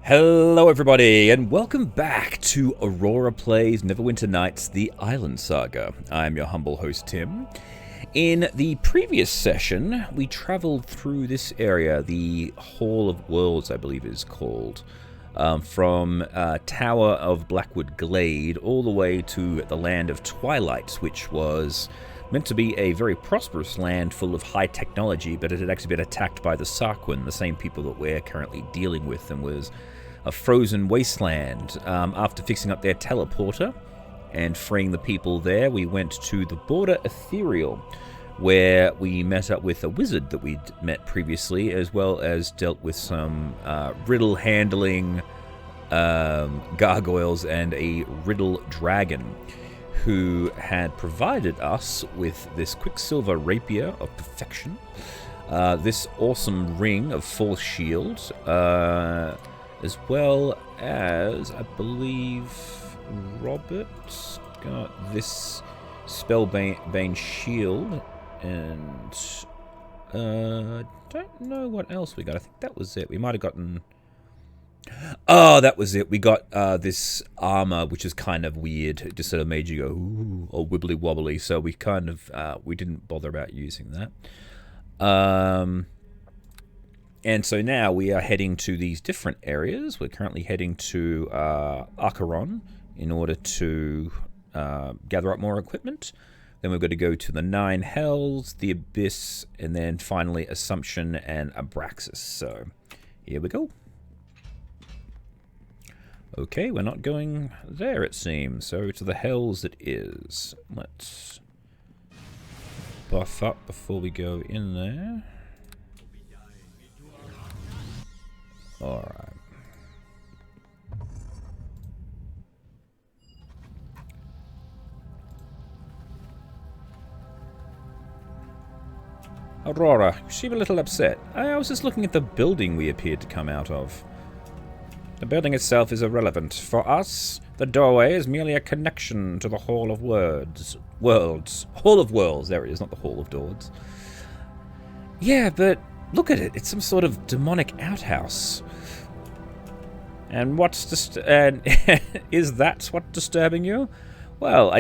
Hello everybody, and welcome back to Aurora Plays Neverwinter Nights, the Aielund Saga. I'm your humble host, Tim. In the previous session, we travelled through this area, the Hall of Worlds, I believe it is called, from Tower of Blackwood Glade all the way to the Land of Twilight, which was meant to be a very prosperous land full of high technology, but it had actually been attacked by the Sarquin, the same people that we're currently dealing with, and was a frozen wasteland. After fixing up their teleporter and freeing the people there, we went to the Border Ethereal, where we met up with a wizard that we'd met previously, as well as dealt with some riddle handling gargoyles and a riddle dragon, who had provided us with this quicksilver rapier of perfection, this awesome ring of false shield, as well as, I believe, Robert got this spellbane shield, and don't know what else we got. I think that was it. We might have gotten... Oh, that was it. We got this armor, which is kind of weird. It just sort of made you go, ooh, or wibbly wobbly. So we kind of, we didn't bother about using that. And so now we are heading to these different areas. We're currently heading to Acheron in order to gather up more equipment. Then we're going to go to the Nine Hells, the Abyss, and then finally Assumption and Abraxas. So here we go. Okay, we're not going there, it seems. So to the Hells it is. Let's buff up before we go in there. Alright. Aurora, you seem a little upset. I was just looking at the building we appeared to come out of. The building itself is irrelevant. For us, the doorway is merely a connection to the Hall of Worlds. Hall of Worlds, there it is, not the Hall of Doors. Yeah, but look at it. It's some sort of demonic outhouse. And is that what's disturbing you? Well,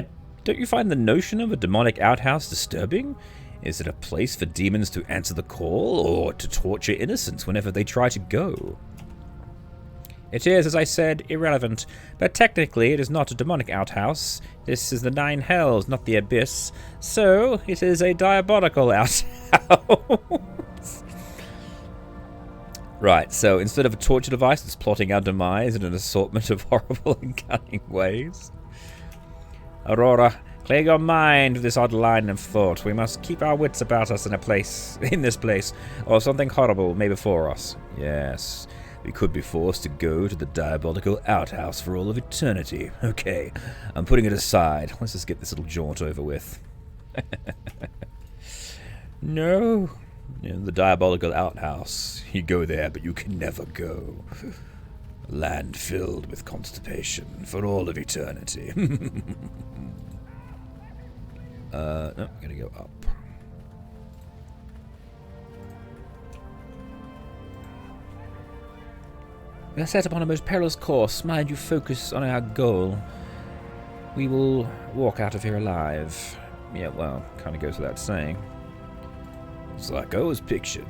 don't you find the notion of a demonic outhouse disturbing? Is it a place for demons to answer the call, or to torture innocents whenever they try to go? It is, as I said, irrelevant, but technically it is not a demonic outhouse. This is the Nine Hells, not the Abyss, so it is a diabolical outhouse. Right, so instead of a torture device, it's plotting our demise in an assortment of horrible and cunning ways. Aurora, clear your mind of this odd line of thought. We must keep our wits about us in this place, or something horrible may befall us. Yes. We could be forced to go to the diabolical outhouse for all of eternity. Okay, I'm putting it aside. Let's just get this little jaunt over with. No. The diabolical outhouse. You go there, but you can never go. A land filled with constipation for all of eternity. No, I'm gonna go up. We are set upon a most perilous course. Mind you focus on our goal. We will walk out of here alive. Yeah, well, kind of goes without saying. It's like I was pictured.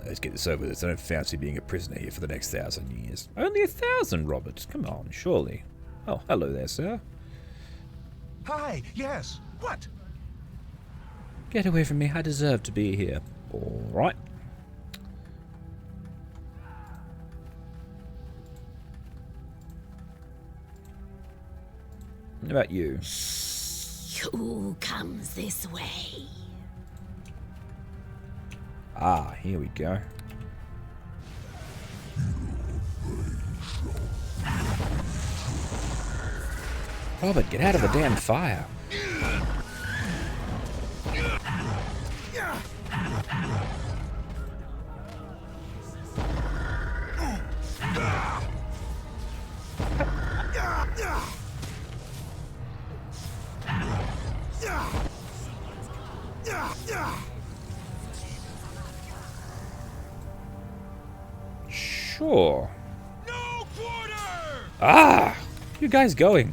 Let's get this over with. I don't fancy being a prisoner here for the next 1,000 years. Only 1,000, Robert. Come on, surely. Oh, hello there, sir. Hi, yes. What? Get away from me. I deserve to be here. All right. What about you? Who comes this way? Ah, here we go. Robert, get out of the damn fire. Sure. Ah! Where you guys going?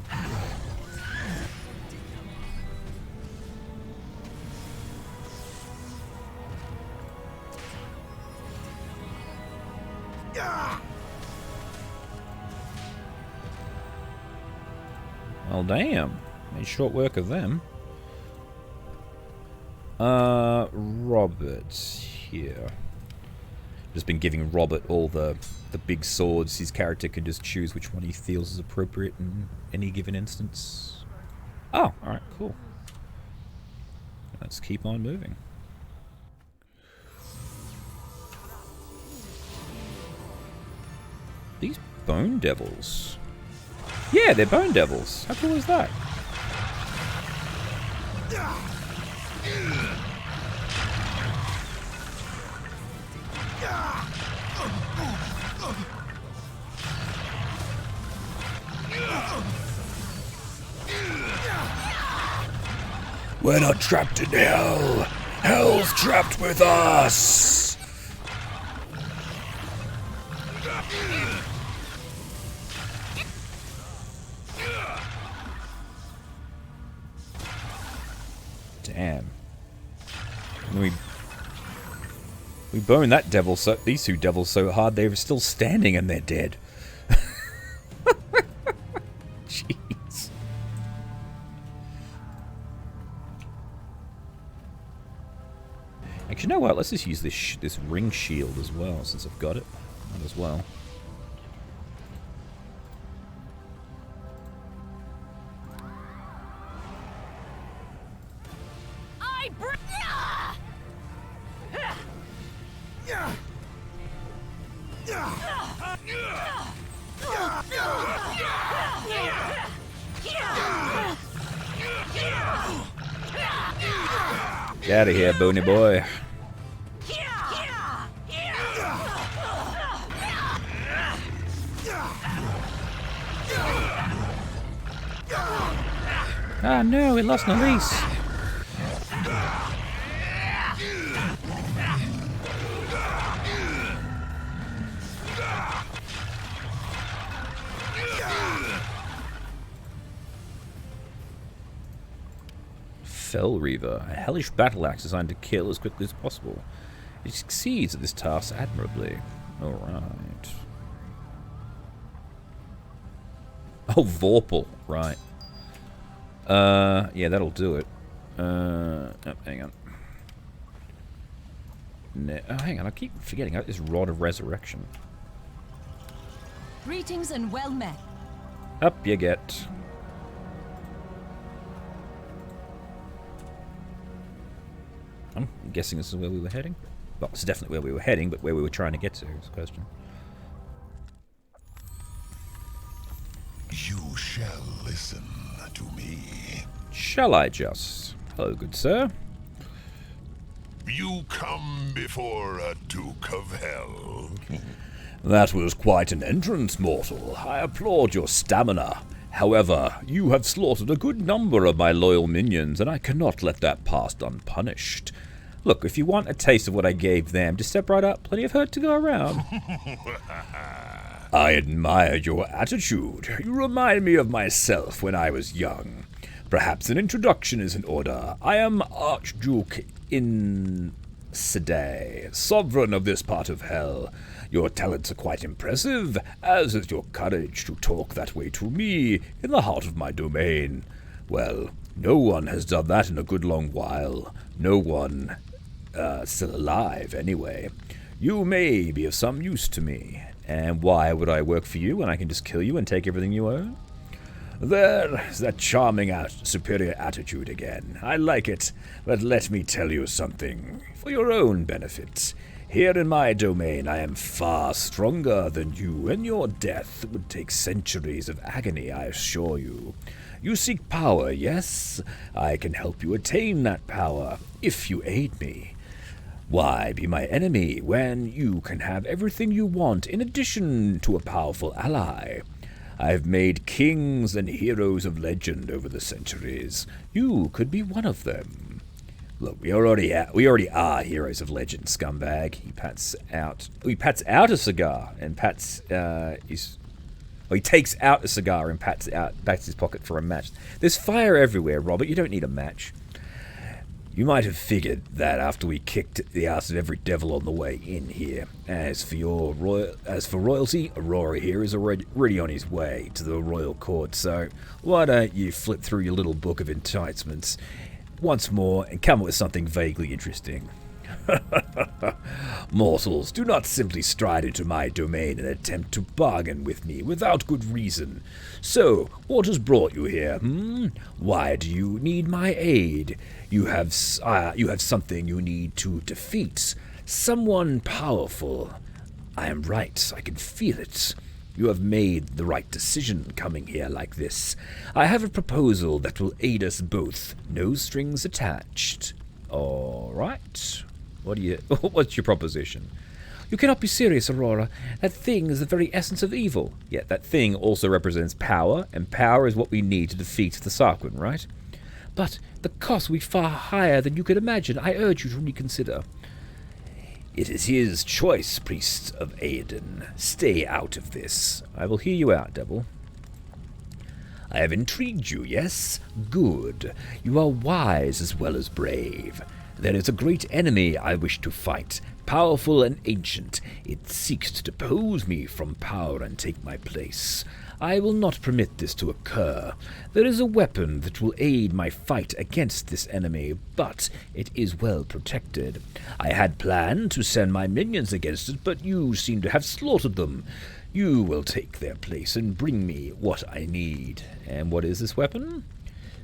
Well, damn. Made short work of them. Robert here. Just been giving Robert all the big swords. His character can just choose which one he feels is appropriate in any given instance. Oh, alright, cool. Let's keep on moving. These bone devils. Yeah, they're bone devils. How cool is that? We're not trapped in hell. Hell's trapped with us. Damn. We boned that devil these two devils so hard they were still standing and they're dead. Jeez. Actually, you know what? Let's just use this ring shield as well, since I've got it. Might as well. Get out of here, Booney boy. Ah, no, we lost Nalise. Fell Reaver, a hellish battle axe designed to kill as quickly as possible. It succeeds at this task admirably. Alright. Oh, Vorpal, right. Yeah, that'll do it. Oh, hang on. Oh, hang on, I keep forgetting about this Rod of Resurrection. Greetings and well met. Up you get. I'm guessing this is where we were heading. Well, it's definitely where we were heading, but where we were trying to get to is the question. You shall listen to me. Shall I just? Hello, good sir. You come before a Duke of Hell. That was quite an entrance, mortal. I applaud your stamina. However, you have slaughtered a good number of my loyal minions, and I cannot let that pass unpunished. Look, if you want a taste of what I gave them, just step right up. Plenty of hurt to go around. I admire your attitude. You remind me of myself when I was young. Perhaps an introduction is in order. I am Archduke Insidai, sovereign of this part of hell. Your talents are quite impressive, as is your courage to talk that way to me in the heart of my domain. Well, no one has done that in a good long while. No one still alive, anyway. You may be of some use to me. And why would I work for you when I can just kill you and take everything you own? There's that charming superior attitude again. I like it, but let me tell you something. For your own benefit. Here in my domain, I am far stronger than you, and your death would take centuries of agony, I assure you. You seek power, yes? I can help you attain that power, if you aid me. Why be my enemy when you can have everything you want in addition to a powerful ally? I've made kings and heroes of legend over the centuries. You could be one of them. Look, we already are heroes of legend, scumbag. He pats out a cigar and pats his Oh, he takes out a cigar and pats his pocket for a match. There's fire everywhere, Robert. You don't need a match. You might have figured that after we kicked the ass of every devil on the way in here. As for royalty, Aurora here is already on his way to the royal court, so why don't you flip through your little book of enticements once more and come up with something vaguely interesting. Mortals, do not simply stride into my domain and attempt to bargain with me without good reason. So, what has brought you here? Why do you need my aid? You have something you need to defeat. Someone powerful. I am right, I can feel it. You have made the right decision coming here like this. I have a proposal that will aid us both. No strings attached. All right. What's your proposition? You cannot be serious, Aurora. That thing is the very essence of evil. Yet that thing also represents power, and power is what we need to defeat the Sarquin, right? But the cost will be far higher than you could imagine. I urge you to reconsider. It is his choice, priest of Aielund. Stay out of this. I will hear you out, devil. I have intrigued you, yes? Good. You are wise as well as brave. There is a great enemy I wish to fight, powerful and ancient. It seeks to depose me from power and take my place. I will not permit this to occur. There is a weapon that will aid my fight against this enemy, but it is well protected. I had planned to send my minions against it, but you seem to have slaughtered them. You will take their place and bring me what I need. And what is this weapon?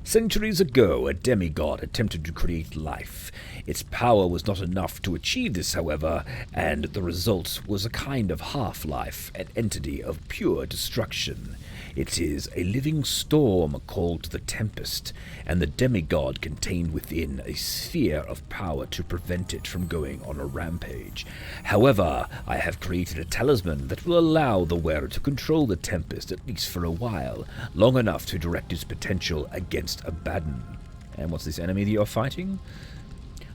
Centuries ago, a demigod attempted to create life. Its power was not enough to achieve this, however, and the result was a kind of half-life, an entity of pure destruction. It is a living storm called the Tempest, and the demigod contained within a sphere of power to prevent it from going on a rampage. However, I have created a talisman that will allow the wearer to control the Tempest, at least for a while, long enough to direct its potential against Abaddon. And what's this enemy that you're fighting?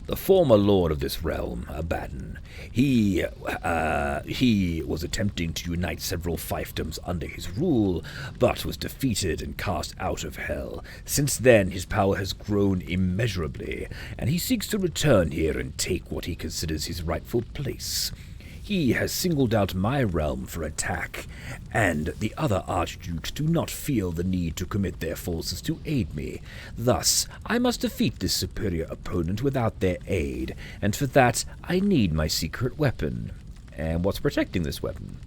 The former lord of this realm, Abaddon. He was attempting to unite several fiefdoms under his rule, but was defeated and cast out of hell. Since then, his power has grown immeasurably, and he seeks to return here and take what he considers his rightful place. He has singled out my realm for attack, and the other archdukes do not feel the need to commit their forces to aid me. Thus, I must defeat this superior opponent without their aid, and for that I need my secret weapon. And what's protecting this weapon?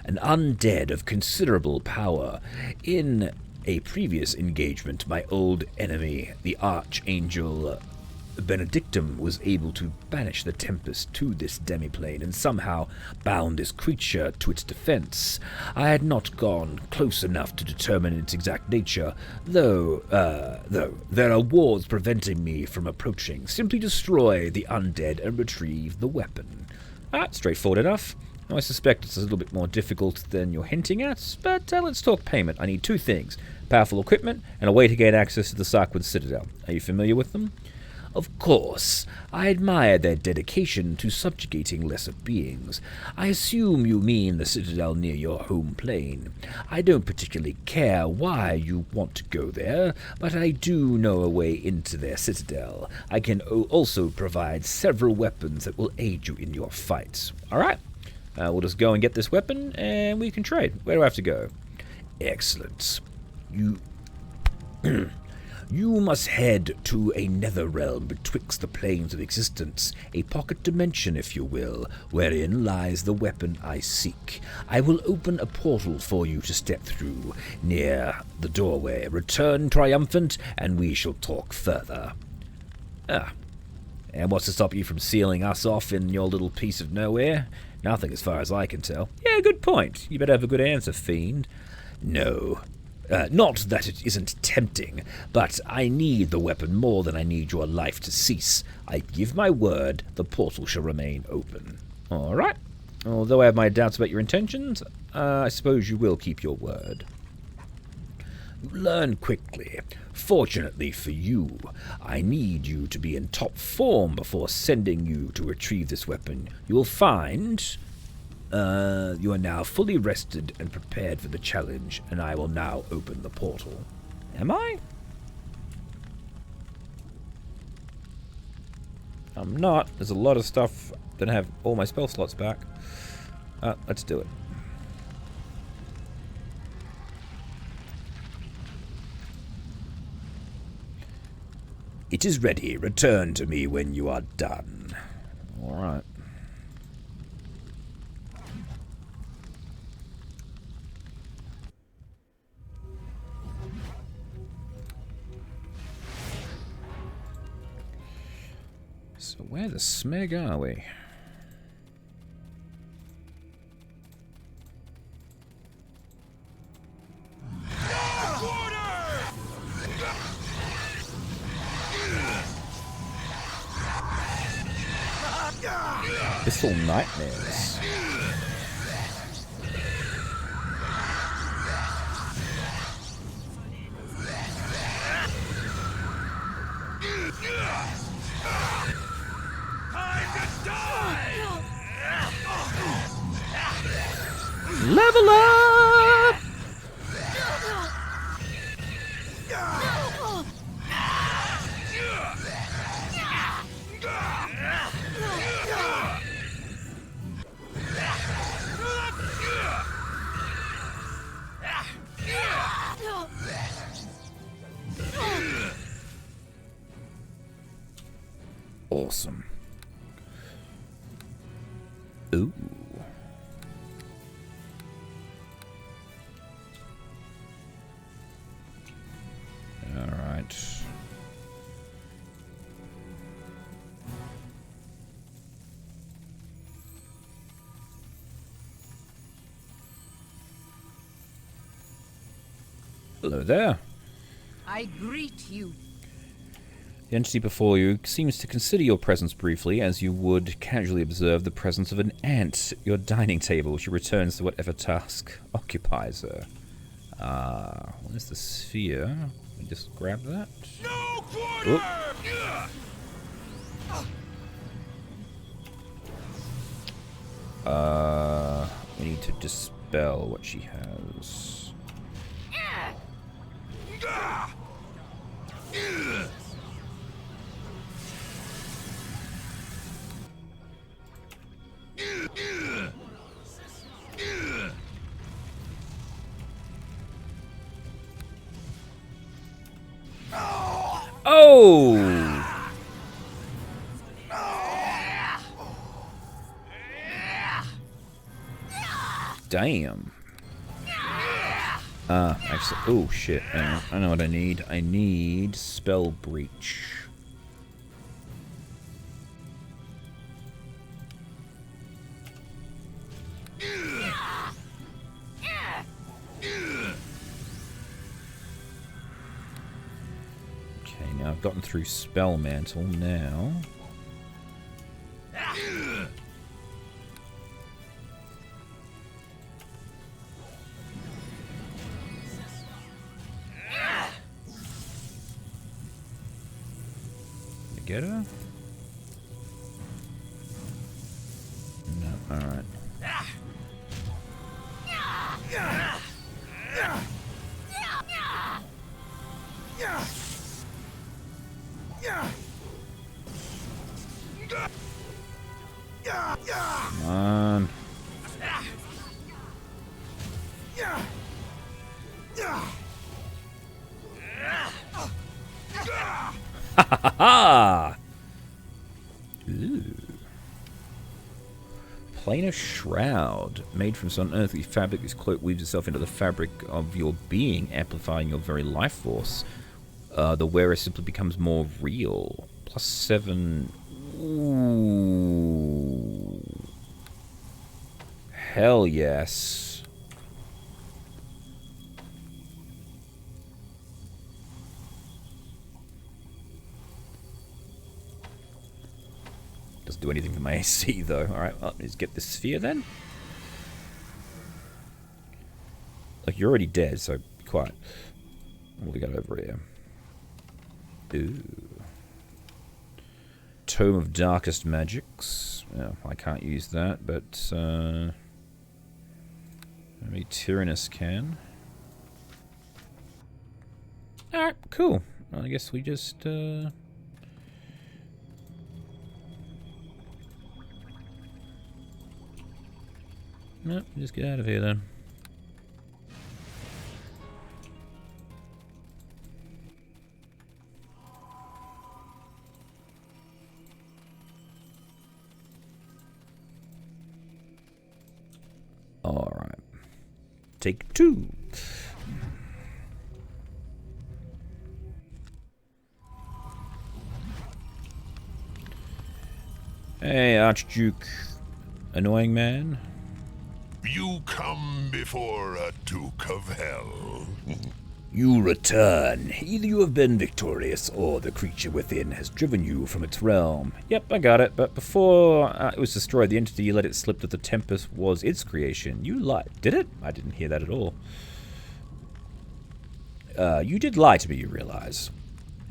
An undead of considerable power. In a previous engagement, my old enemy, the Archangel Benedictum, was able to banish the Tempest to this demiplane and somehow bound this creature to its defense. I had not gone close enough to determine its exact nature, though there are wards preventing me from approaching. Simply destroy the undead and retrieve the weapon. Straightforward enough. I suspect it's a little bit more difficult than you're hinting at, but let's talk payment. I need two things: powerful equipment and a way to gain access to the Sarquin Citadel. Are you familiar with them? Of course, I admire their dedication to subjugating lesser beings. I assume you mean the citadel near your home plane. I don't particularly care why you want to go there, but I do know a way into their citadel. I can also provide several weapons that will aid you in your fight. Alright, we'll just go and get this weapon, and we can trade. Where do I have to go? Excellent. You must head to a nether realm betwixt the planes of existence, a pocket dimension, if you will, wherein lies the weapon I seek. I will open a portal for you to step through. Near the doorway, return triumphant, and we shall talk further. And what's to stop you from sealing us off in your little piece of nowhere? Nothing, as far as I can tell. Yeah, good point. You better have a good answer, fiend. No. Not that it isn't tempting, but I need the weapon more than I need your life to cease. I give my word the portal shall remain open. All right. Although I have my doubts about your intentions, I suppose you will keep your word. Learn quickly. Fortunately for you, I need you to be in top form before sending you to retrieve this weapon. You will find You are now fully rested and prepared for the challenge, and I will now open the portal. Am I? I'm not. There's a lot of stuff that have all my spell slots back. Let's do it. It is ready. Return to me when you are done. Alright. So where the smeg are we? Abyssal nightmares. Level up! Awesome. Ooh. Alright. Hello there. I greet you. The entity before you seems to consider your presence briefly, as you would casually observe the presence of an ant at your dining table. She returns to whatever task occupies her. Where's the sphere? Let me just grab that. No quarter! We need to dispel what she has. Oh! Damn. Actually, oh shit. I know what I need. I need spell breach. Okay, now I've gotten through spell mantle now. Get her? No, alright. Come on. Ha ha ha! Ooh. Planar shroud. Made from some unearthly fabric, this cloak weaves itself into the fabric of your being, amplifying your very life force. The wearer simply becomes more real. +7. Ooh. Hell yes. Doesn't do anything for my AC though. Alright, well, let's get this sphere then. Like, you're already dead, so be quiet. What do we got over here? Ooh. Tome of Darkest Magics. Oh, I can't use that, but Maybe Tyrannus can. Alright, cool. Well, I guess we just, no, just get out of here then. Alright. Take 2. Hey, Archduke. Annoying man. You come before a Duke of Hell. You return. Either you have been victorious, or the creature within has driven you from its realm. Yep, I got it, but before it was destroyed, the entity let it slip that the Tempest was its creation. You lied. Did it? I didn't hear that at all. You did lie to me, you realize.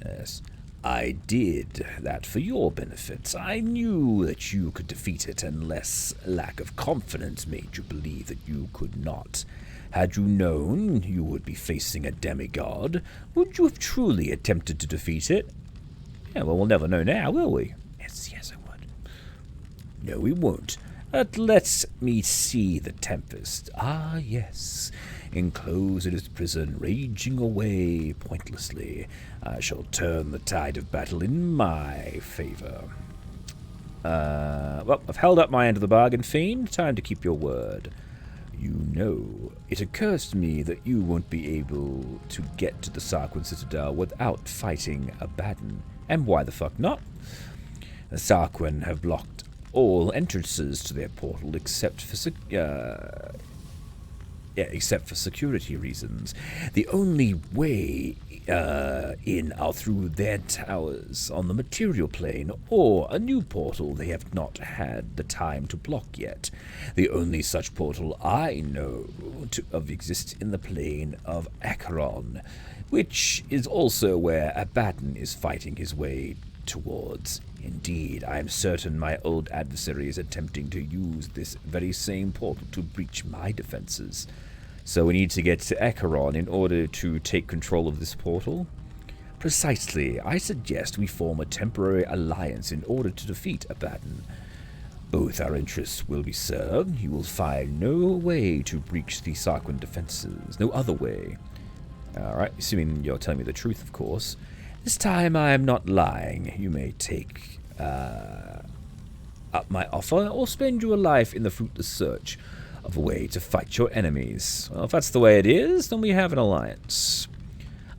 Yes. I did that for your benefit. I knew that you could defeat it unless lack of confidence made you believe that you could not. Had you known you would be facing a demigod, would you have truly attempted to defeat it? Yeah, well, we'll never know now, will we? Yes, I would. No, we won't. But let me see the Tempest. Ah, yes. Enclosed in its prison, raging away pointlessly. I shall turn the tide of battle in my favor. Well, I've held up my end of the bargain, Fiend. Time to keep your word. You know, it occurs to me that you won't be able to get to the Sarquin Citadel without fighting Abaddon. And why the fuck not? The Sarquin have blocked all entrances to their portal except for security reasons. The only way in are through their towers on the material plane, or a new portal they have not had the time to block yet. The only such portal I know of exists in the plane of Acheron, which is also where Abaddon is fighting his way towards. Indeed, I am certain my old adversary is attempting to use this very same portal to breach my defenses. So we need to get to Acheron in order to take control of this portal? Precisely. I suggest we form a temporary alliance in order to defeat Abaddon. Both our interests will be served. You will find no way to breach the Sarquin defenses. No other way. Alright, assuming you're telling me the truth, of course. This time I am not lying. You may take up my offer, or spend your life in the fruitless search of a way to fight your enemies. Well, if that's the way it is, then we have an alliance.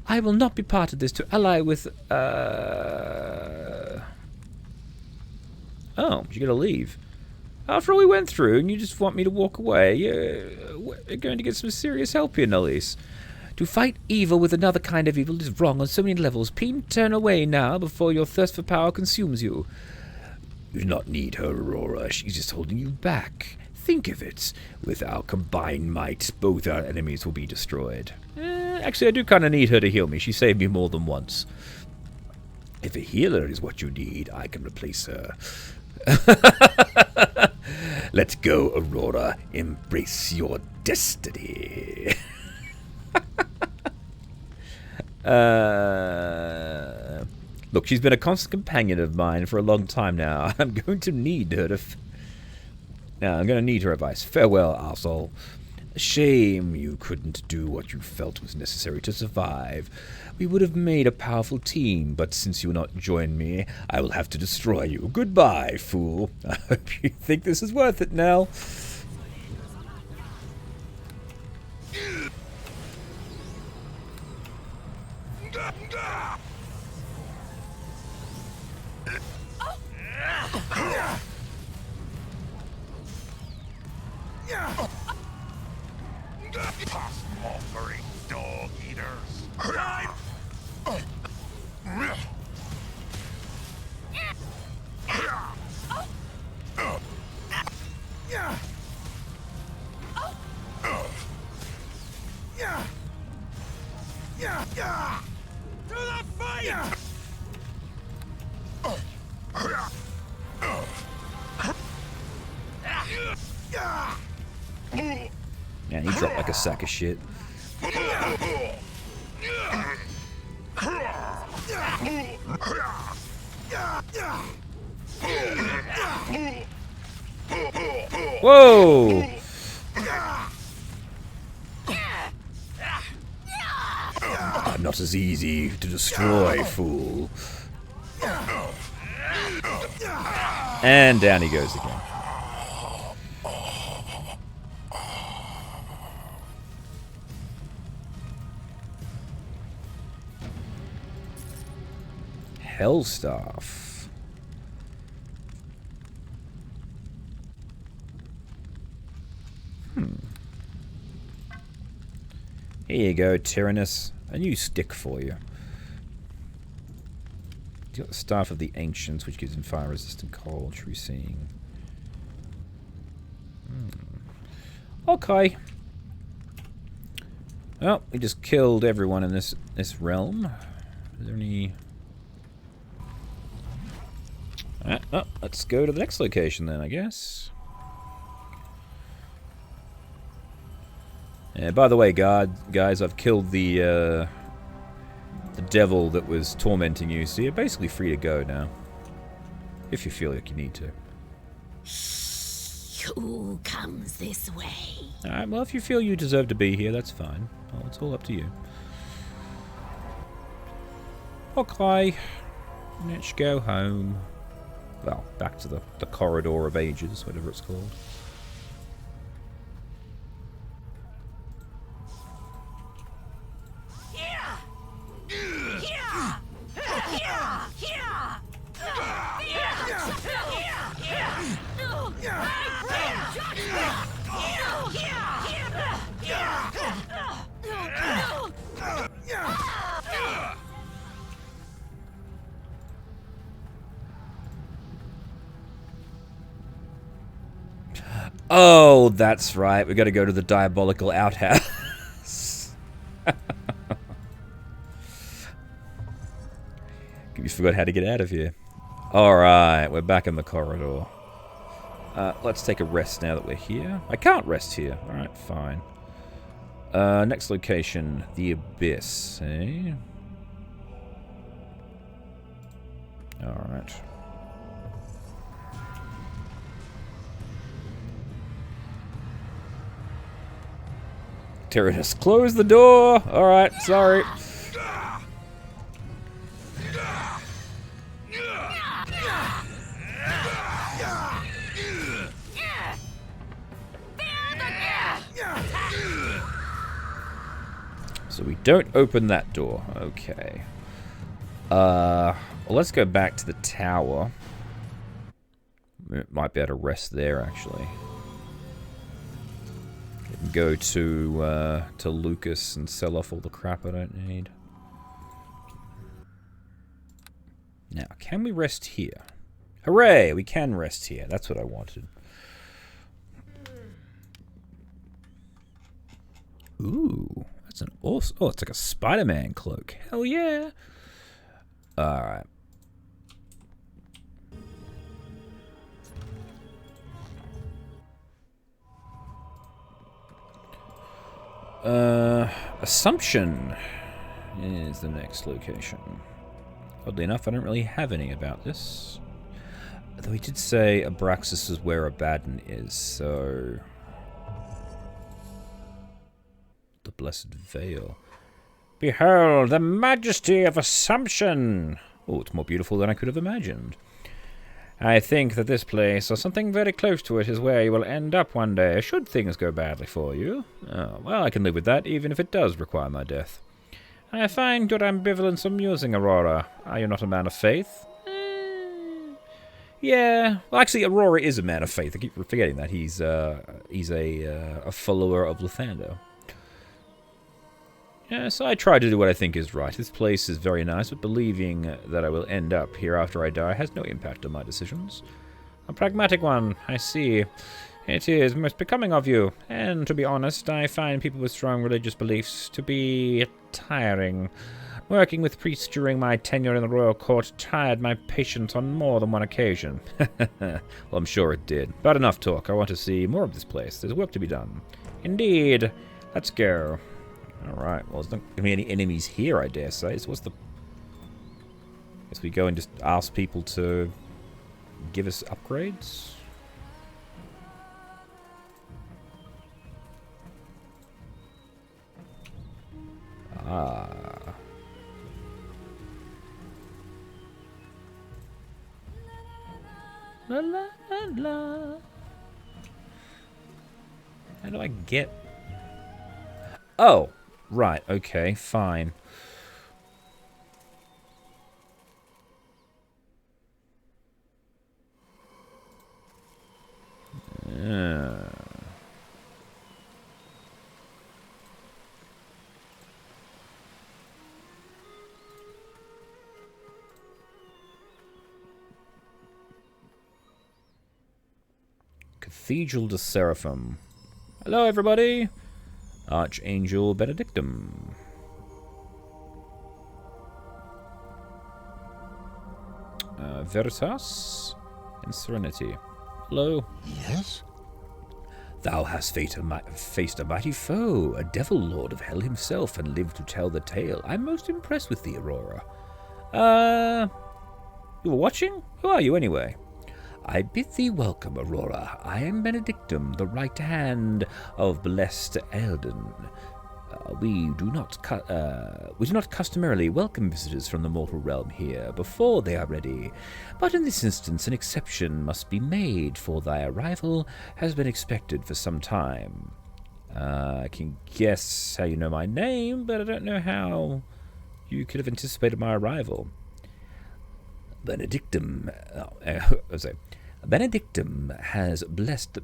I will not be part of this to ally with, Oh, you're gonna leave. After all we went through, and you just want me to walk away, we're going to get some serious help here, Nullies. To fight evil with another kind of evil is wrong on so many levels. Peen, turn away now before your thirst for power consumes you. You do not need her, Aurora. She's just holding you back. Think of it. With our combined might, both our enemies will be destroyed. Actually, I do kind of need her to heal me. She saved me more than once. If a healer is what you need, I can replace her. Let's go, Aurora. Embrace your destiny. Look, she's been a constant companion of mine for a long time now. I'm going to need her to... I'm going to need her advice. Farewell, arsehole. Shame you couldn't do what you felt was necessary to survive. We would have made a powerful team, but since you will not join me, I will have to destroy you. Goodbye, fool. I hope you think this is worth it now. Offering dog eaters. To the fight! Man, he dropped like a sack of shit. Whoa! I'm not as easy to destroy, fool. And down he goes again. Hellstaff. Here you go, Tyrannus. A new stick for you. You got the Staff of the Ancients, which gives him fire-resistant cold, true seeing. Okay. Well, we just killed everyone in this realm. Is there any... oh, let's go to the next location then, I guess. By the way, guys, I've killed the devil that was tormenting you, so you're basically free to go now. If you feel like you need to. Who comes this way? Alright, well, if you feel you deserve to be here, that's fine. Well, it's all up to you. Okay. Let's go home. Well, back to the Corridor of Ages, whatever it's called. Oh, that's right. We got to go to the diabolical outhouse. You forgot how to get out of here. Alright, we're back in the corridor. Let's take a rest now that we're here. I can't rest here. Alright, fine. Next location, the Abyss, eh? Alright. Tyrannus, close the door! Alright, sorry. So we don't open that door. Okay. Well, let's go back to the tower. We might be able to rest there, actually. Go to Lucas and sell off all the crap I don't need. Now, can we rest here? Hooray! We can rest here. That's what I wanted. Ooh, that's an awesome... Oh, it's like a Spider-Man cloak. Hell yeah! Alright. Assumption is the next location. Oddly enough, I don't really have any about this. Though he did say Abraxas is where Abaddon is, so... The Blessed Veil. Behold, the majesty of Assumption! Oh, it's more beautiful than I could have imagined. I think that this place, or something very close to it, is where you will end up one day, should things go badly for you. Oh, well, I can live with that, even if it does require my death. I find your ambivalence amusing, Aurora. Are you not a man of faith? Yeah. Well, actually, Aurora is a man of faith. I keep forgetting that. He's a follower of Lathander. Yeah, so I try to do what I think is right. This place is very nice, but believing that I will end up here after I die has no impact on my decisions. A pragmatic one, I see. It is most becoming of you, and to be honest, I find people with strong religious beliefs to be tiring. Working with priests during my tenure in the royal court tired my patience on more than one occasion. Well, I'm sure it did. But enough talk. I want to see more of this place. There's work to be done. Indeed. Let's go. Alright, well, there's not going to be any enemies here, I dare say. So what's the... Guess we go and just ask people to give us upgrades? Ah. La la la la. How do I get... Oh! Right, okay, fine. Cathedral de Seraphim. Hello, everybody! Archangel Benedictum. Veritas and Serenity. Hello. Yes? Thou hast faced a mighty foe, a devil lord of hell himself, and lived to tell the tale. I'm most impressed with thee, Aurora. You were watching? Who are you, anyway? I bid thee welcome, Aurora. I am Benedictum, the right hand of blessed Aielund. We do not customarily welcome visitors from the mortal realm here before they are ready, but in this instance an exception must be made, for thy arrival has been expected for some time. I can guess how you know my name, but I don't know how you could have anticipated my arrival. Benedictum has blessed...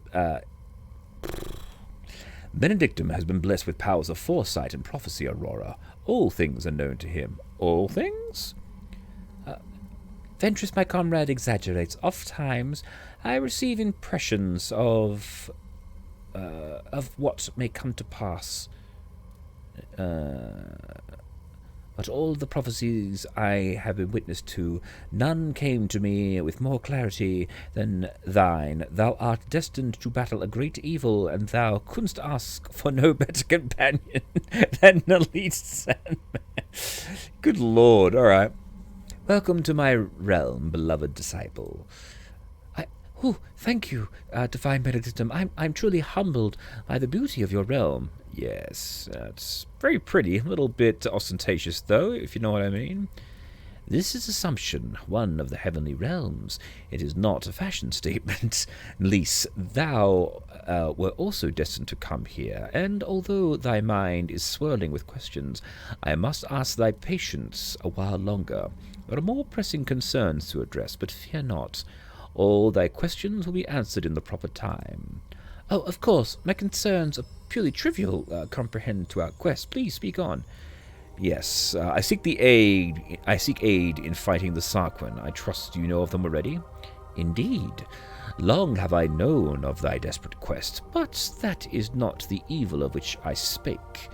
Benedictum has been blessed with powers of foresight and prophecy, Aurora. All things are known to him. All things? Ventress, my comrade, exaggerates. Oft-times I receive impressions of what may come to pass. But all the prophecies I have been witness to, none came to me with more clarity than thine. Thou art destined to battle a great evil, and thou couldst ask for no better companion than the least Sandman. Good lord, alright. Welcome to my realm, beloved disciple. Thank you, divine Benedictum. I'm truly humbled by the beauty of your realm. Yes, it's very pretty, a little bit ostentatious, though, if you know what I mean. This is assumption, one of the heavenly realms. It is not a fashion statement. Lys, thou were also destined to come here, and although thy mind is swirling with questions, I must ask thy patience a while longer. There are more pressing concerns to address, but fear not. All thy questions will be answered in the proper time. Oh, of course, my concerns are purely trivial, comprehend to our quest. Please speak on. Yes, I seek aid in fighting the Sarquin. I trust you know of them already? Indeed. Long have I known of thy desperate quest, but that is not the evil of which I spake.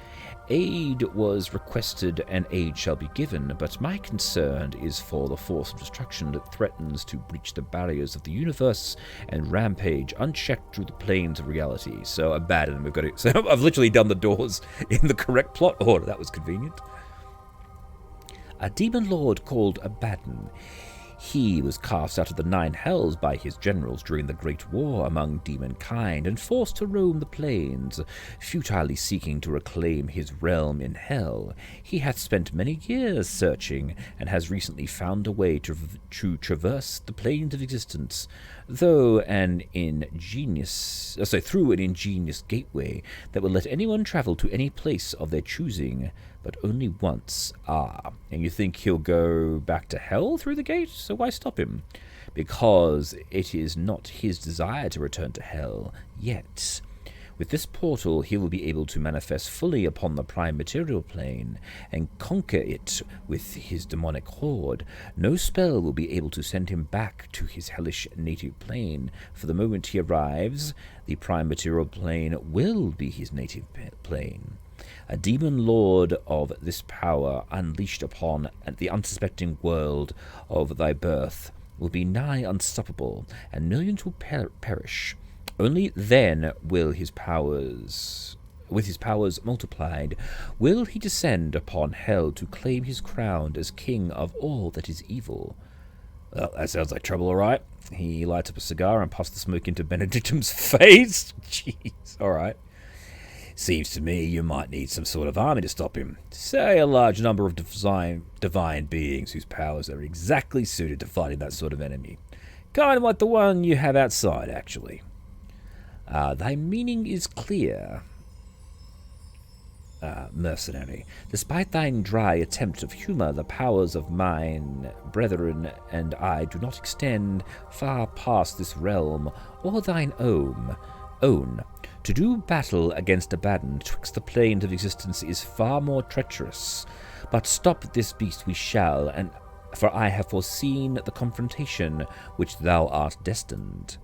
Aid was requested, and aid shall be given, but my concern is for the force of destruction that threatens to breach the barriers of the universe and rampage unchecked through the planes of reality. So, Abaddon, we've got it. So, I've literally done the doors in the correct plot order. That was convenient. A demon lord called Abaddon. He was cast out of the 9 hells by his generals during the Great War among demonkind and forced to roam the plains, futilely seeking to reclaim his realm in hell. He hath spent many years searching and has recently found a way to traverse the planes of existence, through an ingenious gateway that will let anyone travel to any place of their choosing, but only once. And you think he'll go back to hell through the gate? So why stop him? Because it is not his desire to return to hell yet. With this portal, he will be able to manifest fully upon the prime material plane and conquer it with his demonic horde. No spell will be able to send him back to his hellish native plane. For the moment he arrives, the prime material plane will be his native plane. A demon lord of this power unleashed upon the unsuspecting world of thy birth will be nigh unstoppable, and millions will perish. Only then will his powers with his powers multiplied, will he descend upon hell to claim his crown as king of all that is evil? Well, that sounds like trouble, all right. He lights up a cigar and puffs the smoke into Benedictum's face. Jeez, all right. Seems to me you might need some sort of army to stop him. Say a large number of divine beings whose powers are exactly suited to fighting that sort of enemy. Kind of like the one you have outside, actually. Thy meaning is clear, mercenary. Despite thine dry attempt of humour, the powers of mine brethren and I do not extend far past this realm or thine own. To do battle against Abaddon twixt the planes of existence is far more treacherous. But stop this beast we shall, and for I have foreseen the confrontation which thou art destined.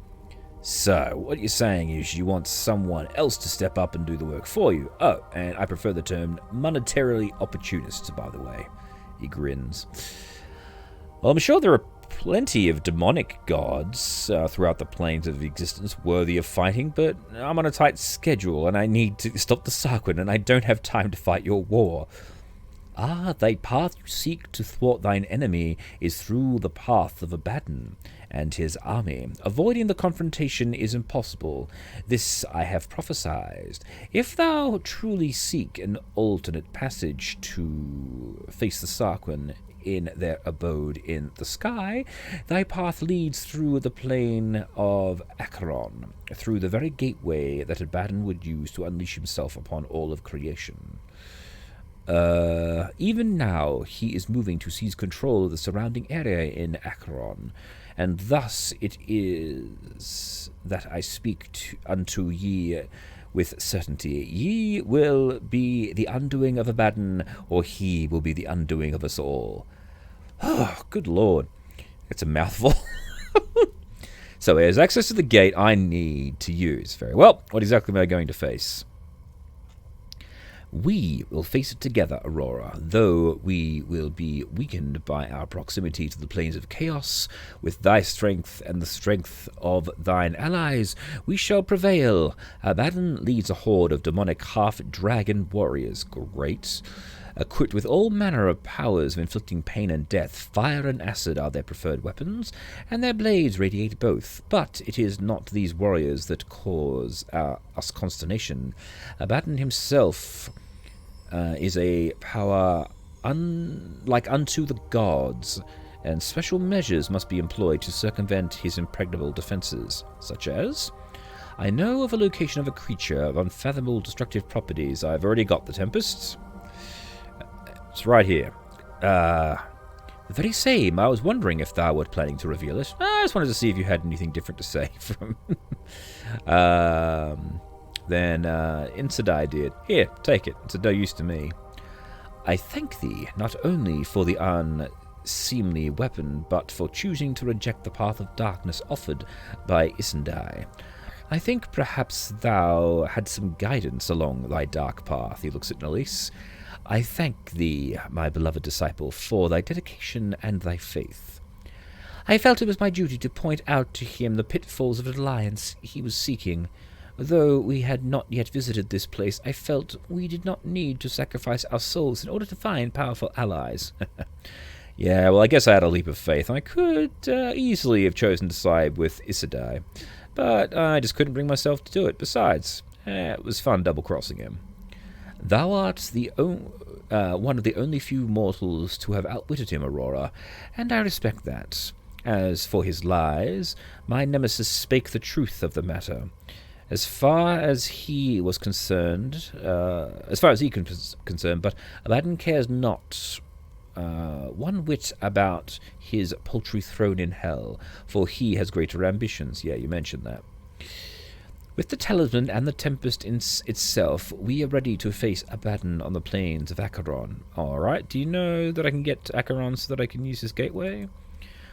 So, what you're saying is you want someone else to step up and do the work for you. Oh, and I prefer the term monetarily opportunists, by the way. He grins. Well, I'm sure there are plenty of demonic gods throughout the planes of existence worthy of fighting, but I'm on a tight schedule and I need to stop the Sarquin, and I don't have time to fight your war. Thy path you seek to thwart thine enemy is through the path of Abaddon and his army. Avoiding the confrontation is impossible. This I have prophesied. If thou truly seek an alternate passage to face the Sarquin in their abode in the sky, thy path leads through the plain of Acheron, through the very gateway that Abaddon would use to unleash himself upon all of creation. Even now he is moving to seize control of the surrounding area in Acheron, and thus it is that I speak unto ye with certainty. Ye will be the undoing of Abaddon, or he will be the undoing of us all. Oh, good lord. It's a mouthful. So there's access to the gate I need to use. Very well. What exactly am I going to face? We will face it together, Aurora, though we will be weakened by our proximity to the planes of chaos. With thy strength and the strength of thine allies, we shall prevail. Abaddon leads a horde of demonic half-dragon warriors. Great. Equipped with all manner of powers of inflicting pain and death, fire and acid are their preferred weapons, and their blades radiate both. But it is not these warriors that cause us consternation. Abaddon himself is a power like unto the gods, and special measures must be employed to circumvent his impregnable defenses, such as... I know of a location of a creature of unfathomable destructive properties. I've already got the Tempest. It's right here. The very same. I was wondering if thou wert planning to reveal it. I just wanted to see if you had anything different to say from... Then Insadai did. Here, take it. It's of no use to me. I thank thee, not only for the unseemly weapon, but for choosing to reject the path of darkness offered by Isendai. I think perhaps thou had some guidance along thy dark path. He looks at Nalise. I thank thee, my beloved disciple, for thy dedication and thy faith. I felt it was my duty to point out to him the pitfalls of alliance he was seeking. Though we had not yet visited this place, I felt we did not need to sacrifice our souls in order to find powerful allies. Yeah, well, I guess I had a leap of faith. I could easily have chosen to side with Isidai, but I just couldn't bring myself to do it. Besides, it was fun double-crossing him. Thou art one of the only few mortals to have outwitted him, Aurora, and I respect that. As for his lies, my nemesis spake the truth of the matter. As far as he was concerned, but Abaddon cares not one whit about his paltry throne in hell, for he has greater ambitions. Yeah, you mentioned that. With the talisman and the Tempest itself, we are ready to face Abaddon on the plains of Acheron. Alright, do you know that I can get to Acheron so that I can use this gateway?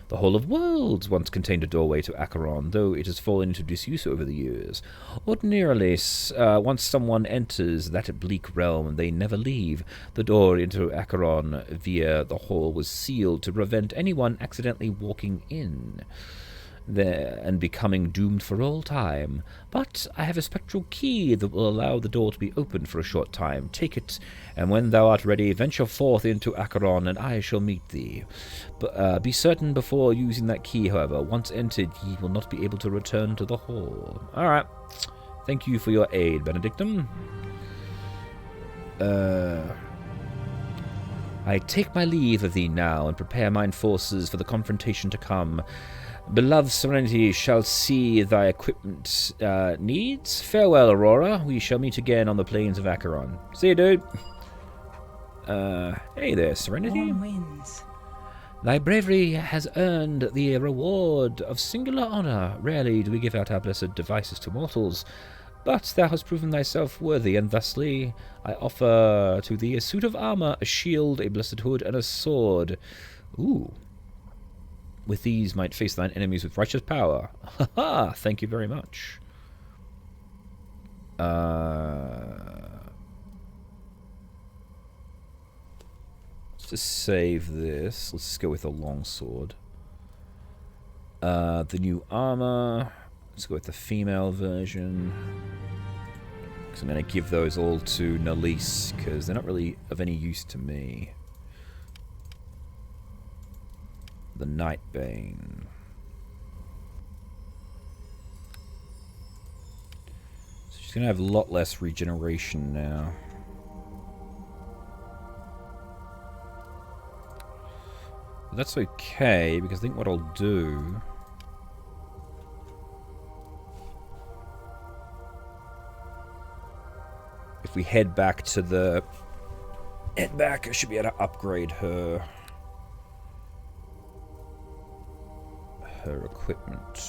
The Hall of Worlds once contained a doorway to Acheron, though it has fallen into disuse over the years. Ordinarily, once someone enters that bleak realm, they never leave. The door into Acheron via the hall was sealed to prevent anyone accidentally walking in. there and becoming doomed for all time. But I have a spectral key that will allow the door to be opened for a short time. Take it, and when thou art ready, venture forth into Acheron, and I shall meet thee. But be certain before using that key, however, once entered, ye will not be able to return to the hall. Alright. Thank you for your aid, Benedictum. I take my leave of thee now, and prepare mine forces for the confrontation to come. Beloved Serenity shall see thy equipment needs. Farewell, Aurora. We shall meet again on the plains of Acheron. See you, dude. Hey there, Serenity. Warm winds. Thy bravery has earned the reward of singular honor. Rarely do we give out our blessed devices to mortals, but thou hast proven thyself worthy, and thusly I offer to thee a suit of armor, a shield, a blessed hood, and a sword. Ooh. With these might face thine enemies with righteous power. Ha ha! Thank you very much. Let's just save this. Let's just go with a longsword. The new armor. Let's go with the female version. Because I'm going to give those all to Nalise, because they're not really of any use to me. The Nightbane. So she's going to have a lot less regeneration now. But that's okay, because I think what I'll do... if we head back to the... head back, I should be able to upgrade her... her equipment.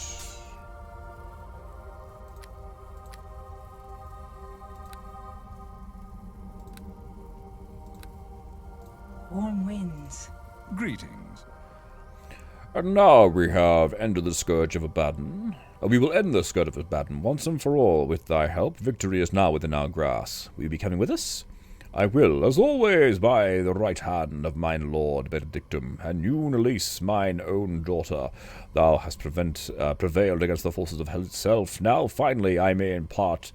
Warm winds. Greetings. And now we have ended the scourge of Abaddon. We will end the scourge of Abaddon once and for all. With thy help, victory is now within our grasp. Will you be coming with us? I will, as always, by the right hand of mine lord Benedictum, and you, Nalise, mine own daughter. Thou hast prevailed against the forces of hell itself. Now, finally, I may impart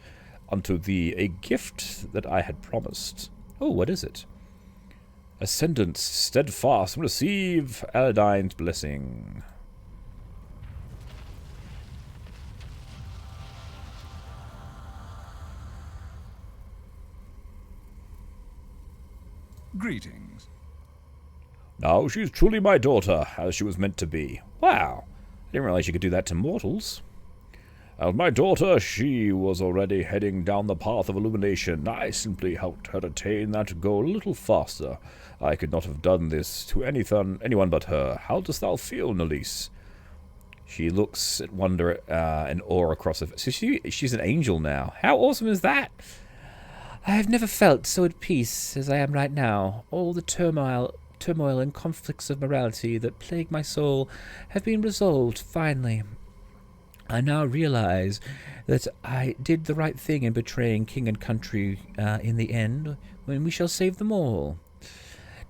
unto thee a gift that I had promised. Oh, what is it? Ascendance, steadfast, and receive Aladine's blessing. Greetings. Now she's truly my daughter, as she was meant to be. Wow, I didn't realize you could do that to mortals. As my daughter, she was already heading down the path of illumination. I simply helped her attain that goal a little faster. I could not have done this to anyone but her. How dost thou feel, Nalise? She looks at wonder and awe across her face. So she's an angel now. How awesome is that? I have never felt so at peace as I am right now. All the turmoil and conflicts of morality that plague my soul have been resolved finally. I now realize that I did the right thing in betraying king and country in the end, when we shall save them all.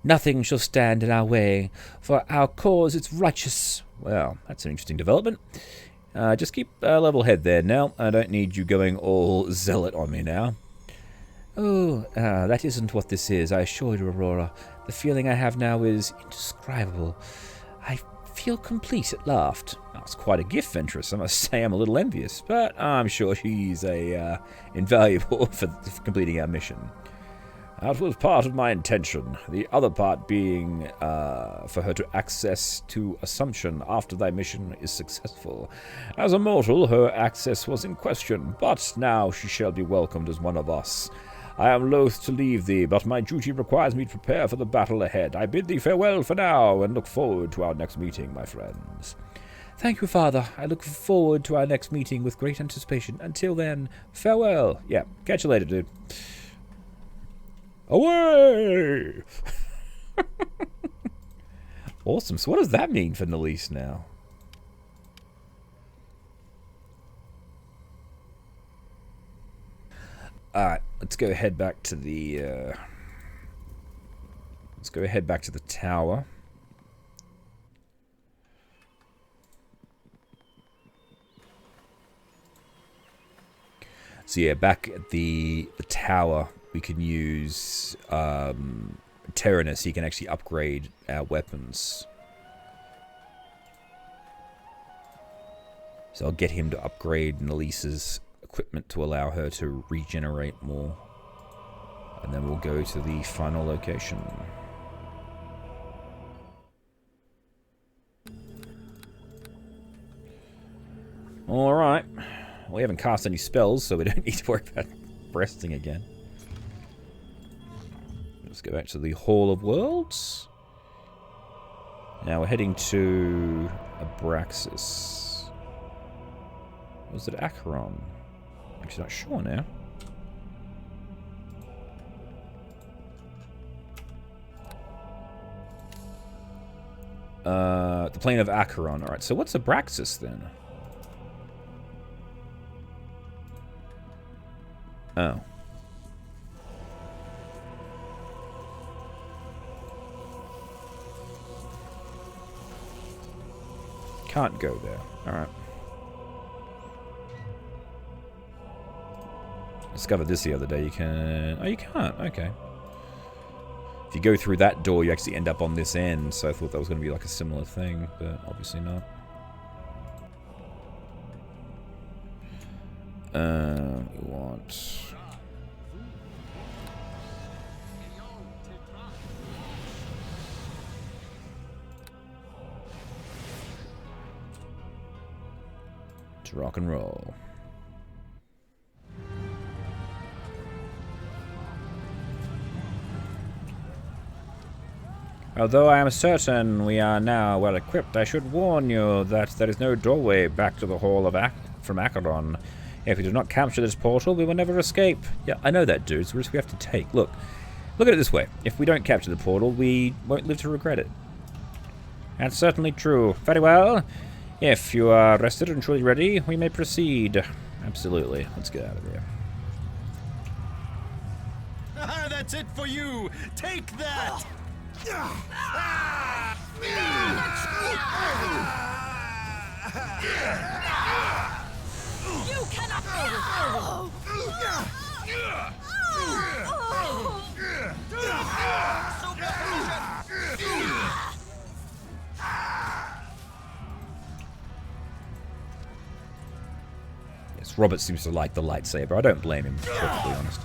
Nothing shall stand in our way, for our cause is righteous. Well, that's an interesting development. Just keep a level head there now. I don't need you going all zealot on me now. Oh, that isn't what this is, I assure you, Aurora. The feeling I have now is indescribable. I feel complete at last. That's quite a gift, Ventress. I must say I'm a little envious, but I'm sure she's invaluable for completing our mission. That was part of my intention. The other part being for her to access to Assumption after thy mission is successful. As a mortal, her access was in question, but now she shall be welcomed as one of us. I am loath to leave thee, but my duty requires me to prepare for the battle ahead. I bid thee farewell for now, and look forward to our next meeting, my friends. Thank you, Father. I look forward to our next meeting with great anticipation. Until then, farewell. Yeah, catch you later, dude. Away! Awesome. So what does that mean for Nalise now? Alright, let's go head back to the tower. So yeah, back at the tower, we can use Terranus. He can actually upgrade our weapons. So I'll get him to upgrade Nalisa's equipment to allow her to regenerate more. And then we'll go to the final location. Alright. We haven't cast any spells, so we don't need to worry about resting again. Let's go back to the Hall of Worlds. Now we're heading to Abraxas. Was it Acheron? Actually not sure now. The plane of Acheron. Alright, so what's Abraxas then? Oh. Can't go there. Alright. Discovered this the other day. You can... Oh, you can't. Okay. If you go through that door, you actually end up on this end. So I thought that was going to be like a similar thing, but obviously not. We want... to rock and roll. Although I am certain we are now well equipped, I should warn you that there is no doorway back to the Hall of from Acheron. If we do not capture this portal, we will never escape. Yeah, I know that, dude. It's a risk we have to take. Look at it this way. If we don't capture the portal, we won't live to regret it. That's certainly true. Very well. If you are rested and truly ready, we may proceed. Absolutely. Let's get out of here. That's it for you. Take that. You cannot. Yes, Robert seems to like the lightsaber. I don't blame him, to be perfectly honest.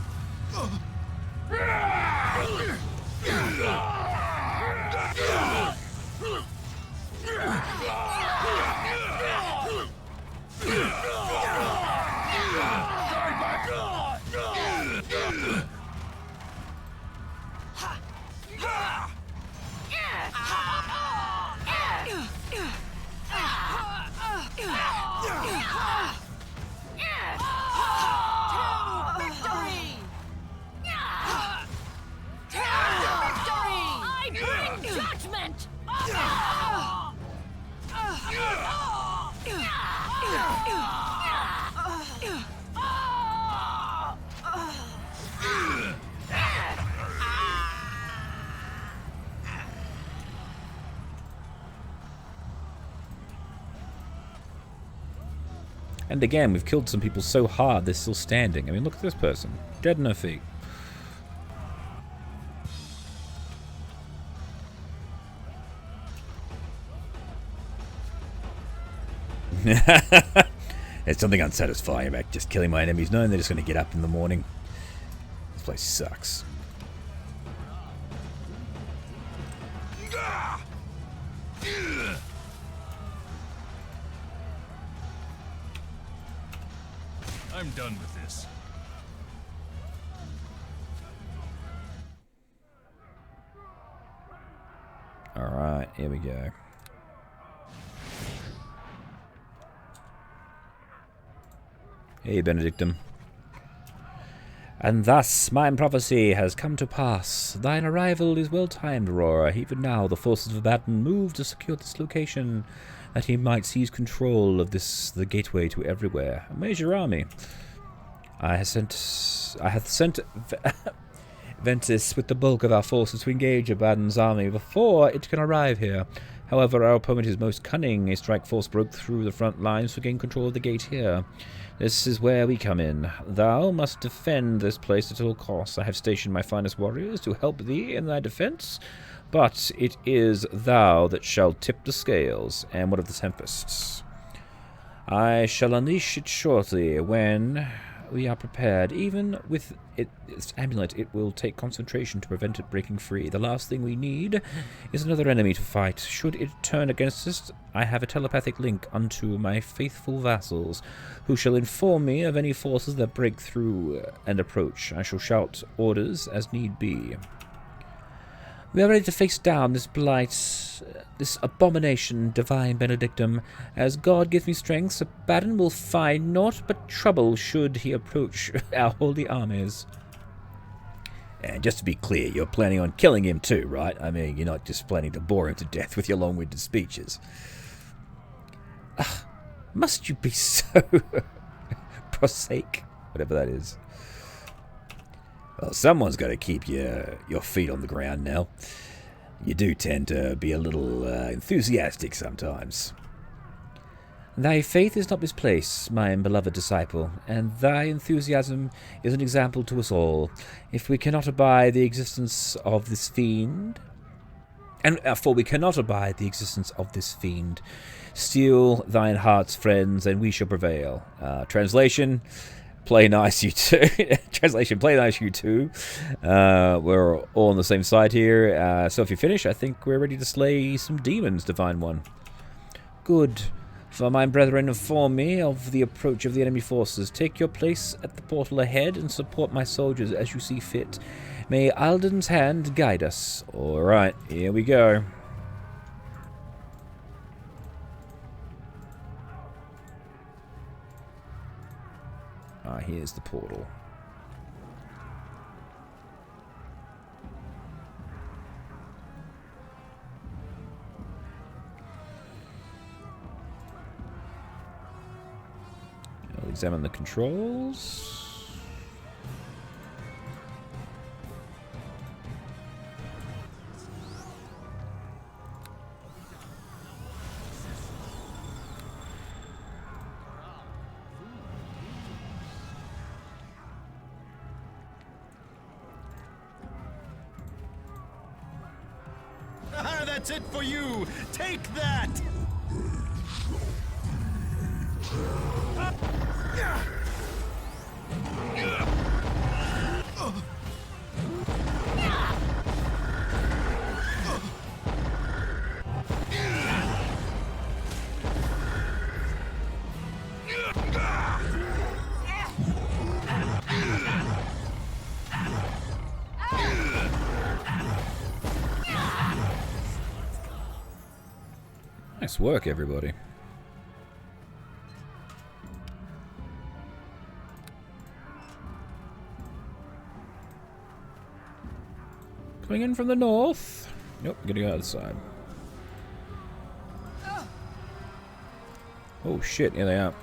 And again, we've killed some people so hard they're still standing. I mean, look at this person. Dead on her feet. There's something unsatisfying about just killing my enemies, knowing they're just going to get up in the morning. This place sucks. I'm done with this. Alright, here we go. Hey, Benedictum. And thus, mine prophecy has come to pass. Thine arrival is well timed, Aurora. Even now, the forces of Abaddon move to secure this location, that he might seize control of the gateway to everywhere. Where's your army? I have sent Ventus with the bulk of our forces to engage Abaddon's army before it can arrive here. However, our opponent is most cunning. A strike force broke through the front lines to gain control of the gate here. This is where we come in. Thou must defend this place at all costs. I have stationed my finest warriors to help thee in thy defense, but it is thou that shall tip the scales. And what of the tempests? I shall unleash it shortly when we are prepared. Even with its amulet, it will take concentration to prevent it breaking free. The last thing we need is another enemy to fight. Should it turn against us, I have a telepathic link unto my faithful vassals, who shall inform me of any forces that break through and approach. I shall shout orders as need be. We are ready to face down this blight, this abomination, divine benedictum. As God gives me strength, Sir Baden will find naught but trouble should he approach our holy armies. And just to be clear, you're planning on killing him too, right? I mean, you're not just planning to bore him to death with your long-winded speeches. Must you be so prosaic? Whatever that is. Well, someone's got to keep your feet on the ground now. You do tend to be a little enthusiastic sometimes. Thy faith is not misplaced, my beloved disciple, and thy enthusiasm is an example to us all. If we cannot abide the existence of this fiend, for we cannot abide the existence of this fiend, steel thine hearts, friends, and we shall prevail. Translation: play nice, you two. Translation: play nice, you two. We're all on the same side here. So if you finish, I think we're ready to slay some demons, Divine One. Good. For my brethren, inform me of the approach of the enemy forces. Take your place at the portal ahead and support my soldiers as you see fit. May Aielund's hand guide us. Alright, here we go. Here's the portal. I'll examine the controls. That's it for you! Take that! Nice work, everybody. Coming in from the north. Nope, getting out of the side. Oh shit, here they are.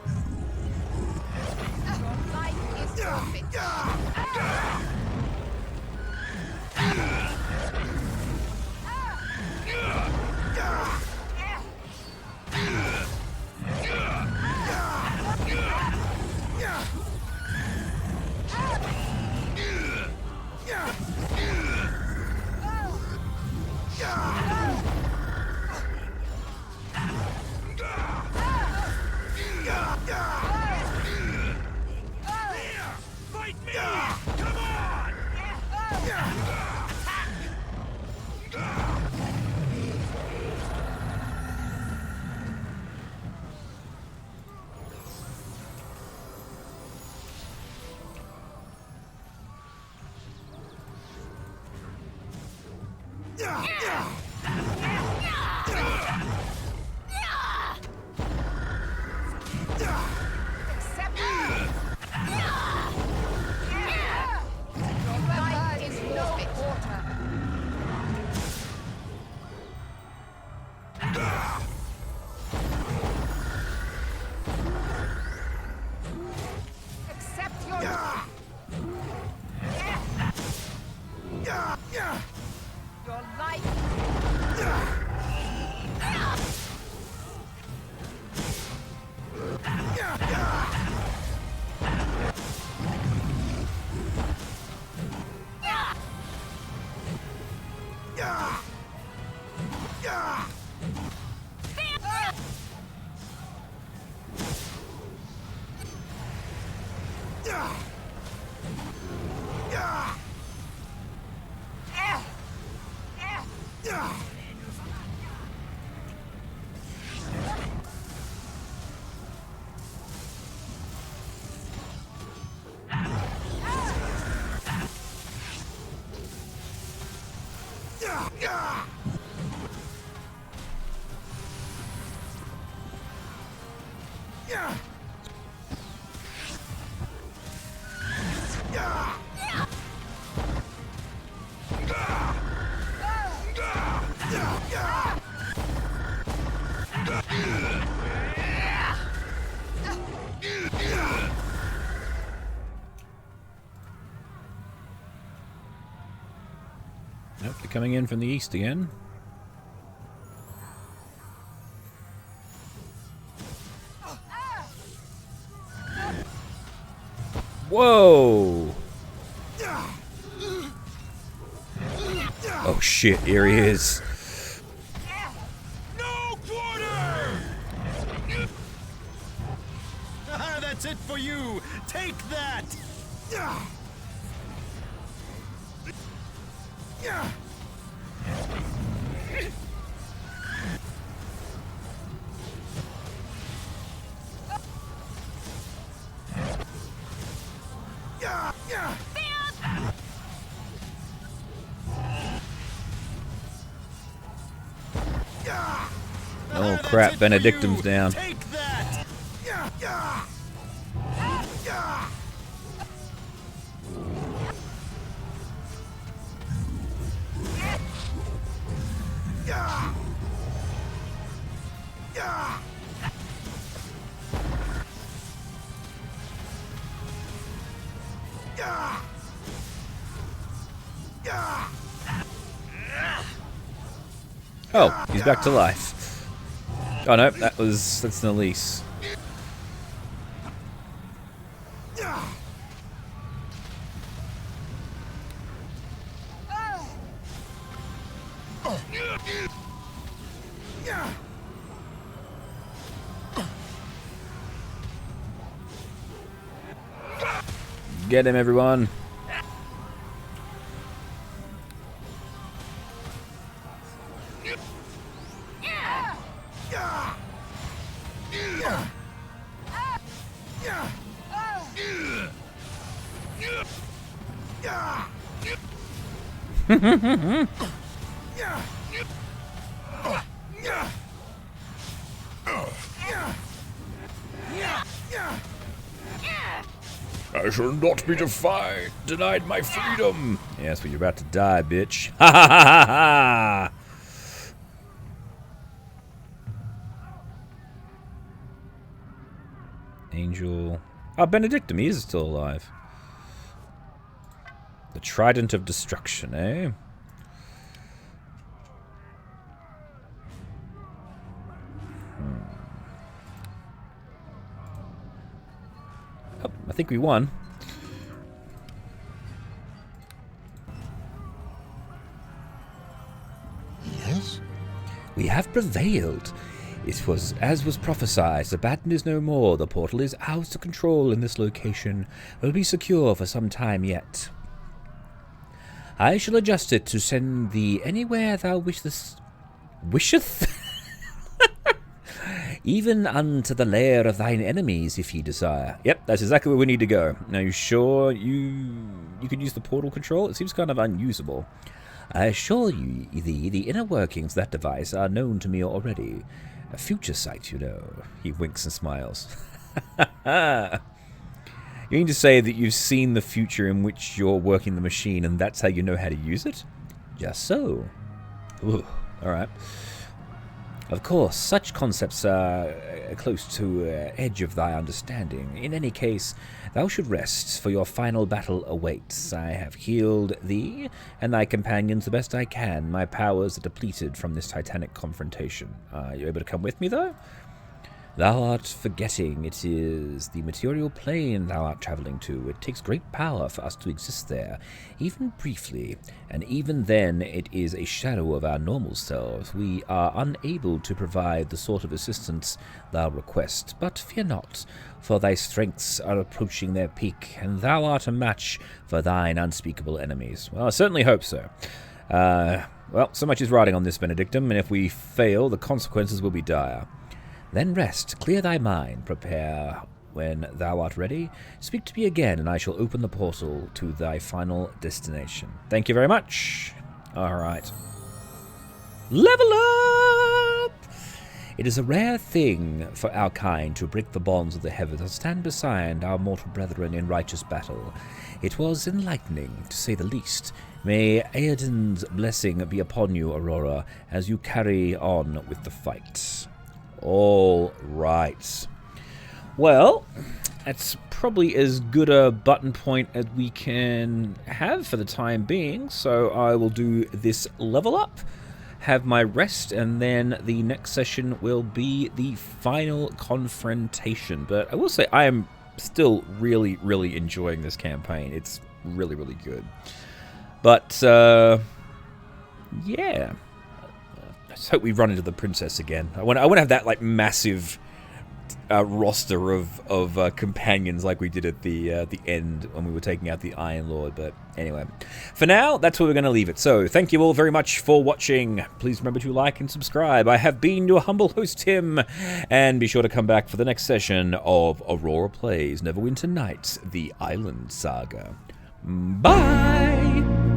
Your life Nope, they're coming in from the east again. Whoa! Oh shit, here he is. No quarter! That's it for you! Take that! Oh crap, Benedictum's down. Take that! Oh, he's back to life. Oh no, that's an Elise. Get him, everyone. I shall not be denied my freedom. Yes, but you're about to die, bitch. Ha ha ha ha ha! Angel. Oh, Benedictum, he is still alive. The Trident of Destruction, eh? Oh, I think we won. Yes? We have prevailed. It was as was prophesied. The baton is no more. The portal is ours to control in this location. Will be secure for some time yet. I shall adjust it to send thee anywhere thou wisheth. Even unto the lair of thine enemies, if ye desire. Yep, that's exactly where we need to go. Now, you sure you could use the portal control? It seems kind of unusable. I assure you, the inner workings of that device are known to me already. A future sight, you know. He winks and smiles. You mean to say that you've seen the future in which you're working the machine, and that's how you know how to use it? Just so. Ooh, alright. Of course, such concepts are close to edge of thy understanding. In any case, thou should rest, for your final battle awaits. I have healed thee and thy companions the best I can. My powers are depleted from this titanic confrontation. Are you able to come with me, though? Thou art forgetting it is the material plane thou art travelling to. It takes great power for us to exist there, even briefly, and even then it is a shadow of our normal selves. We are unable to provide the sort of assistance thou request, but fear not, for thy strengths are approaching their peak, and thou art a match for thine unspeakable enemies. Well, I certainly hope so. Well, so much is riding on this, Benedictum, and if we fail, the consequences will be dire. Then rest, clear thy mind, prepare when thou art ready. Speak to me again, and I shall open the portal to thy final destination. Thank you very much. All right. Level up! It is a rare thing for our kind to break the bonds of the heavens and stand beside our mortal brethren in righteous battle. It was enlightening, to say the least. May Aielund's blessing be upon you, Aurora, as you carry on with the fight. All right. Well, that's probably as good a button point as we can have for the time being, so I will do this level up, have my rest, and then the next session will be the final confrontation. But I will say I am still really, really enjoying this campaign. It's really, really good. But, yeah. Let's hope we run into the princess again. I want to have that like massive roster of companions like we did at the end when we were taking out the Iron Lord. But anyway, for now, that's where we're going to leave it. So thank you all very much for watching. Please remember to like and subscribe. I have been your humble host, Tim, and be sure to come back for the next session of Aurora Plays Neverwinter Nights, the Aielund Saga. Bye!